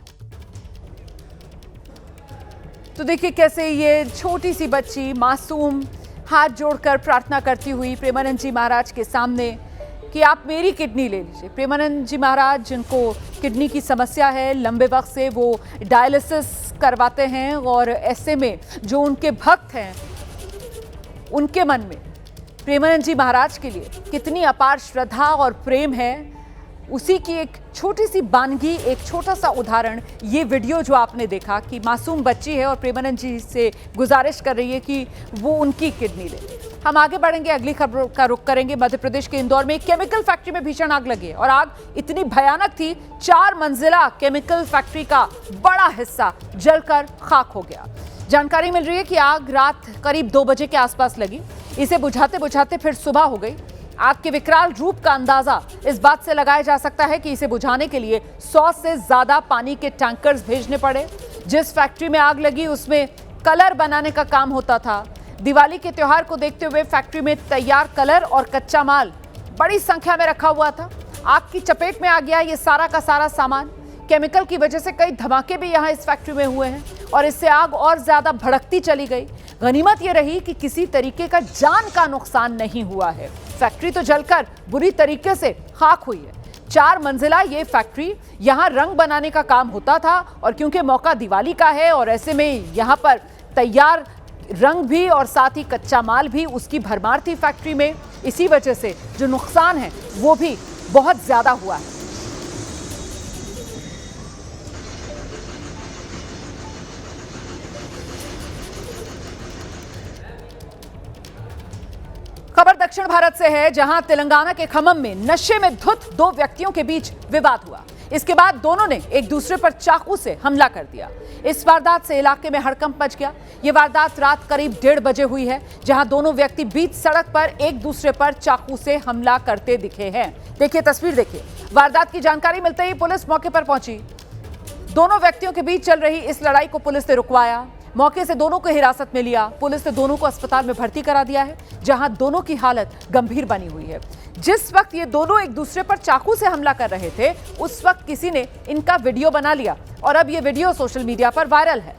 तो देखिए कैसे ये छोटी सी बच्ची मासूम हाथ जोड़कर प्रार्थना करती हुई प्रेमानंद जी महाराज के सामने कि आप मेरी किडनी ले लीजिए। प्रेमानंद जी महाराज जिनको किडनी की समस्या है, लंबे वक्त से वो डायलिसिस करवाते हैं और ऐसे में जो उनके भक्त हैं उनके मन में प्रेमानंद जी महाराज के लिए कितनी अपार श्रद्धा और प्रेम है, उसी की एक छोटी सी बानगी, एक छोटा सा उदाहरण ये वीडियो जो आपने देखा कि मासूम बच्ची है और प्रेमानंद जी से गुजारिश कर रही है कि वो उनकी किडनी ले। हम आगे बढ़ेंगे, अगली खबरों का रुख करेंगे। मध्य प्रदेश के इंदौर में एक केमिकल फैक्ट्री में भीषण आग लगी है और आग इतनी भयानक थी, 4 मंजिला केमिकल फैक्ट्री का बड़ा हिस्सा जलकर खाक हो गया। जानकारी मिल रही है कि आग रात करीब 2 बजे के आसपास लगी। इसे बुझाते बुझाते फिर सुबह हो गई। आग के विकराल रूप का अंदाजा इस बात से लगाया जा सकता है कि इसे बुझाने के लिए 100 से ज्यादा पानी के टैंकर्स भेजने पड़े। जिस फैक्ट्री में आग लगी उसमें कलर बनाने का काम होता था। दिवाली के त्योहार को देखते हुए फैक्ट्री में तैयार कलर और कच्चा माल बड़ी संख्या में रखा हुआ था। आग की चपेट में आ गया ये सारा का सारा सामान। केमिकल की वजह से कई धमाके भी यहाँ इस फैक्ट्री में हुए हैं और इससे आग और ज्यादा भड़कती चली गई। गनीमत यह रही कि किसी तरीके का जान का नुकसान नहीं हुआ है। फैक्ट्री तो जलकर बुरी तरीके से खाक हुई है। 4 मंजिला ये फैक्ट्री, यहाँ रंग बनाने का काम होता था और क्योंकि मौका दिवाली का है और ऐसे में यहाँ पर तैयार रंग भी और साथ ही कच्चा माल भी उसकी भरमार थी फैक्ट्री में। इसी वजह से जो नुकसान है वो भी बहुत ज्यादा हुआ है। खबर दक्षिण भारत से है, जहां तेलंगाना के खम्मम में नशे में धुत 2 व्यक्तियों के बीच विवाद हुआ। इसके बाद दोनों ने एक दूसरे पर चाकू से हमला कर दिया। इस वारदात से इलाके में हड़कंप मच गया। यह वारदात रात करीब 1:30 बजे हुई है, जहां दोनों व्यक्ति बीच सड़क पर एक दूसरे पर चाकू से हमला करते दिखे हैं। देखिए तस्वीर देखिए। वारदात की जानकारी मिलते ही पुलिस मौके पर पहुंची। दोनों व्यक्तियों के बीच चल रही इस लड़ाई को पुलिस ने रुकवाया। मौके से दोनों को हिरासत में लिया। पुलिस ने दोनों को अस्पताल में भर्ती करा दिया है, जहां दोनों की हालत गंभीर बनी हुई है। जिस वक्त ये दोनों एक दूसरे पर चाकू से हमला कर रहे थे, उस वक्त किसी ने इनका वीडियो बना लिया और अब ये वीडियो सोशल मीडिया पर वायरल है।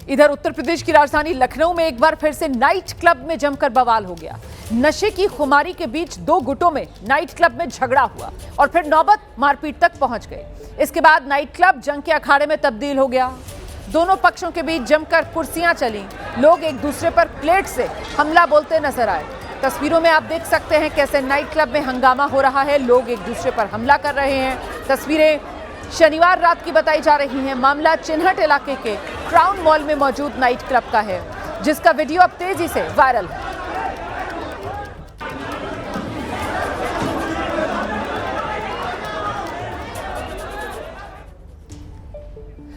इधर उत्तर प्रदेश की राजधानी लखनऊ में एक बार फिर से नाइट क्लब में जमकर बवाल हो गया। नशे की खुमारी के बीच 2 गुटों में नाइट क्लब में झगड़ा हुआ और फिर नौबत मारपीट तक पहुंच गए। इसके बाद नाइट क्लब जंग के अखाड़े में तब्दील हो गया। दोनों पक्षों के बीच जमकर कुर्सियां चली। लोग एक दूसरे पर प्लेट से हमला बोलते नजर आए। तस्वीरों में आप देख सकते हैं कैसे नाइट क्लब में हंगामा हो रहा है। लोग एक दूसरे पर हमला कर रहे हैं। तस्वीरें शनिवार रात की बताई जा रही हैं। मामला चिन्हट इलाके के क्राउन मॉल में मौजूद नाइट क्लब का है, जिसका वीडियो अब तेजी से वायरल है।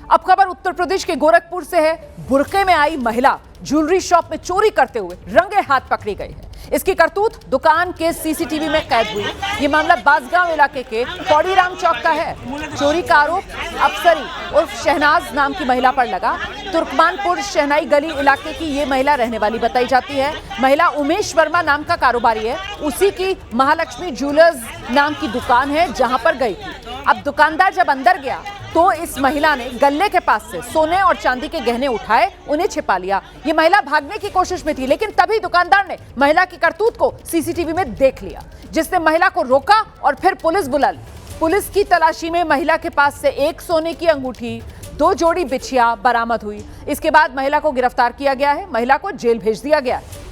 अब खबर उत्तर प्रदेश के गोरखपुर से है। बुर्के में आई महिला ज्वेलरी शॉप में चोरी करते हुए रंगे हाथ पकड़ी गई है। इसकी करतूत दुकान के सीसीटीवी में कैद हुई। ये मामला बासगांव इलाके के पौड़ीराम चौक का है। चोरी का आरोप अफसरी उर्फ शहनाज नाम की महिला पर लगा। तुर्कमानपुर शहनाई गली इलाके की ये महिला रहने वाली बताई जाती है। महिला उमेश वर्मा नाम का कारोबारी है। उसी की महालक्ष्मी ज्वेलर्स नाम की दुकान है, जहां पर गई थी। अब दुकानदार जब अंदर गया तो इस महिला ने गल्ले के पास से सोने और चांदी के गहने उठाए, उन्हें छिपा लिया। ये महिला भागने की कोशिश में थी, लेकिन तभी दुकानदार ने महिला की करतूत को सीसीटीवी में देख लिया, जिसने महिला को रोका और फिर पुलिस बुला ली। पुलिस की तलाशी में महिला के पास से 1 सोने की अंगूठी, 2 जोड़ी बिछिया बरामद हुई। इसके बाद महिला को गिरफ्तार किया गया है। महिला को जेल भेज दिया गया है।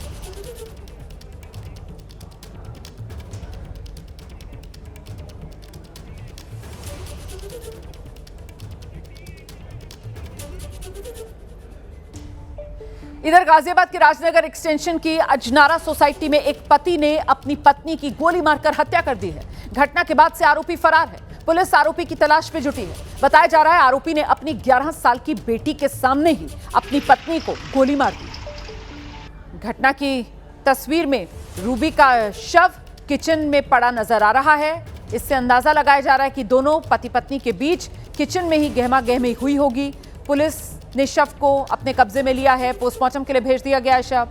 इधर गाजियाबाद के राजनगर एक्सटेंशन की अजनारा सोसाइटी में एक पति ने अपनी पत्नी की गोली मारकर हत्या कर दी है। घटना के बाद से आरोपी फरार है। पुलिस आरोपी की तलाश में जुटी है। बताया जा रहा है आरोपी ने अपनी 11 साल की बेटी के सामने ही अपनी पत्नी को गोली मार दी। घटना की तस्वीर में रूबी का शव किचन में पड़ा नजर आ रहा है। इससे अंदाजा लगाया जा रहा है कि दोनों पति पत्नी के बीच किचन में ही गहमा गहमी हुई होगी। पुलिस ने शव को अपने कब्जे में लिया है, पोस्टमार्टम के लिए भेज दिया गया है शव।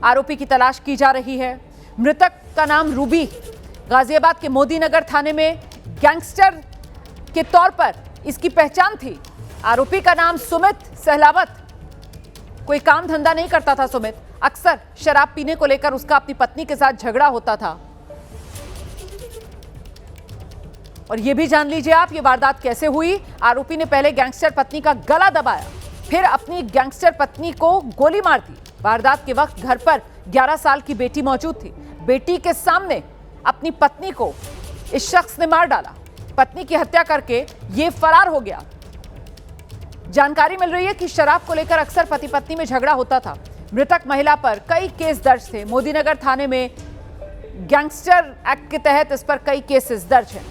आरोपी की तलाश की जा रही है। मृतक का नाम रूबी, गाजियाबाद के मोदी नगर थाने में गैंगस्टर के तौर पर इसकी पहचान थी। आरोपी का नाम सुमित सहलावत। कोई काम धंधा नहीं करता था सुमित, अक्सर शराब पीने को लेकर उसका अपनी पत्नी के साथ झगड़ा होता था। और यह भी जान लीजिए आप ये वारदात कैसे हुई। आरोपी ने पहले गैंगस्टर पत्नी का गला दबाया, फिर अपनी गैंगस्टर पत्नी को गोली मार दी। वारदात के वक्त घर पर 11 साल की बेटी मौजूद थी। बेटी के सामने अपनी पत्नी को इस शख्स ने मार डाला। पत्नी की हत्या करके ये फरार हो गया। जानकारी मिल रही है कि शराब को लेकर अक्सर पति पत्नी में झगड़ा होता था। मृतक महिला पर कई केस दर्ज थे। मोदीनगर थाने में गैंगस्टर एक्ट के तहत इस पर कई केसेस दर्ज हैं।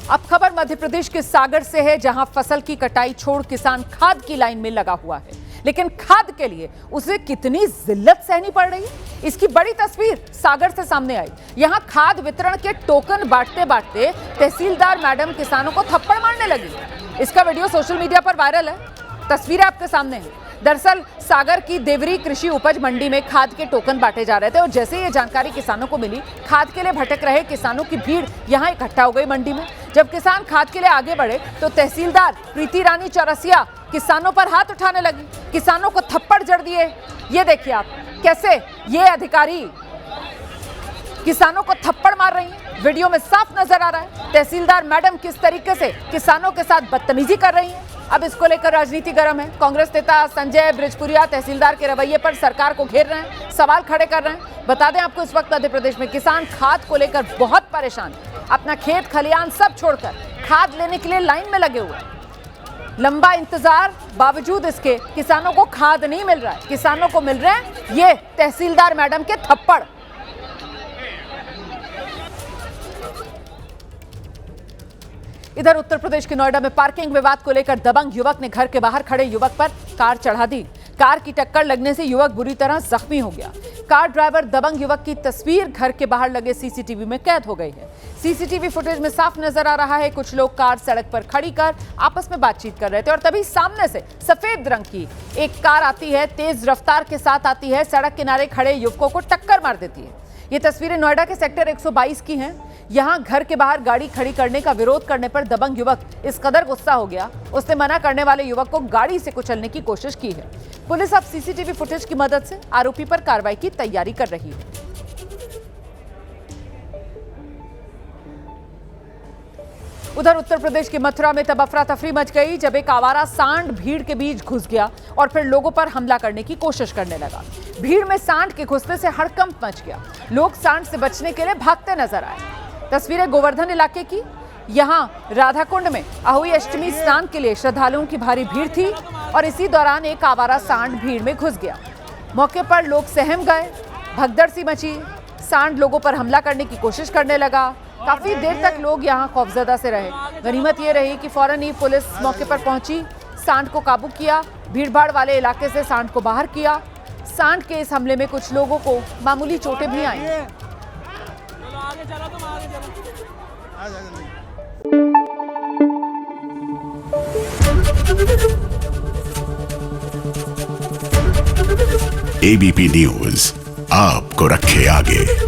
अब खबर मध्य प्रदेश के सागर से है, जहां फसल की कटाई छोड़ किसान खाद की लाइन में लगा हुआ है। लेकिन खाद के लिए उसे कितनी जिल्लत सहनी पड़ रही है, इसकी बड़ी तस्वीर सागर से सामने आई। यहां खाद वितरण के टोकन बांटते बांटते तहसीलदार मैडम किसानों को थप्पड़ मारने लगी। इसका वीडियो सोशल मीडिया पर वायरल है। तस्वीरें आपके सामने हैं। दरअसल सागर की देवरी कृषि उपज मंडी में खाद के टोकन बांटे जा रहे थे और जैसे ये जानकारी किसानों को मिली, खाद के लिए भटक रहे किसानों की भीड़ यहां इकट्ठा हो गई मंडी में। जब किसान खाद के लिए आगे बढ़े तो तहसीलदार प्रीति रानी चौरसिया किसानों पर हाथ उठाने लगी, किसानों को थप्पड़ जड़ दिए। ये देखिए आप कैसे ये अधिकारी किसानों को थप्पड़ मार रही हैं। वीडियो में साफ नजर आ रहा है तहसीलदार मैडम किस तरीके से किसानों के साथ बदतमीजी कर रही हैं। अब इसको लेकर राजनीति गर्म है। कांग्रेस नेता संजय बृजपुरिया तहसीलदार के रवैये पर सरकार को घेर रहे हैं, सवाल खड़े कर रहे हैं। बता दें आपको, इस वक्त मध्य प्रदेश में किसान खाद को लेकर बहुत परेशान है। अपना खेत खलियान सब छोड़कर खाद लेने के लिए लाइन में लगे हुए हैं। लंबा इंतजार बावजूद इसके किसानों को खाद नहीं मिल रहा है। किसानों को मिल रहे हैं ये तहसीलदार मैडम के थप्पड़। इधर उत्तर प्रदेश के नोएडा में पार्किंग विवाद को लेकर दबंग युवक ने घर के बाहर खड़े युवक पर कार चढ़ा दी। कार की टक्कर लगने से युवक बुरी तरह जख्मी हो गया। कार ड्राइवर दबंग युवक की तस्वीर घर के बाहर लगे सीसीटीवी में कैद हो गई है। सीसीटीवी फुटेज में साफ नजर आ रहा है कुछ लोग कार सड़क पर खड़ी कर आपस में बातचीत कर रहे थे और तभी सामने से सफेद रंग की एक कार आती है, तेज रफ्तार के साथ आती है, सड़क किनारे खड़े युवकों को टक्कर मार देती है। ये तस्वीरें नोएडा के सेक्टर 122 की हैं। यहां घर के बाहर गाड़ी खड़ी करने का विरोध करने पर दबंग युवक इस कदर गुस्सा हो गया, उसने मना करने वाले युवक को गाड़ी से कुचलने की कोशिश की है। पुलिस अब सीसीटीवी फुटेज की मदद से आरोपी पर कार्रवाई की तैयारी कर रही है। उधर उत्तर प्रदेश के मथुरा में तब अफरा तफरी मच गई जब एक आवारा सांड भीड़ के बीच घुस गया और फिर लोगों पर हमला करने की कोशिश करने लगा। भीड़ में सांड के घुसने से हड़कंप मच गया। लोग सांड से बचने के लिए भागते नजर आए। तस्वीरें गोवर्धन इलाके की। यहां राधाकुंड में अहोई अष्टमी स्नान के लिए श्रद्धालुओं की भारी भीड़ थी और इसी दौरान एक आवारा सांड भीड़ में घुस गया। मौके पर लोग सहम गए, भगदड़ सी मची। सांड लोगों पर हमला करने की कोशिश करने लगा। काफी देर तक लोग यहां खौफजदा से रहे। गनीमत ये रही कि फौरन ही पुलिस मौके पर पहुंची, सांड को काबू किया, भीड़भाड़ वाले इलाके से सांड को बाहर किया। सांड के इस हमले में कुछ लोगों को मामूली चोटें भी आई। एबीपी न्यूज आपको रखे आगे।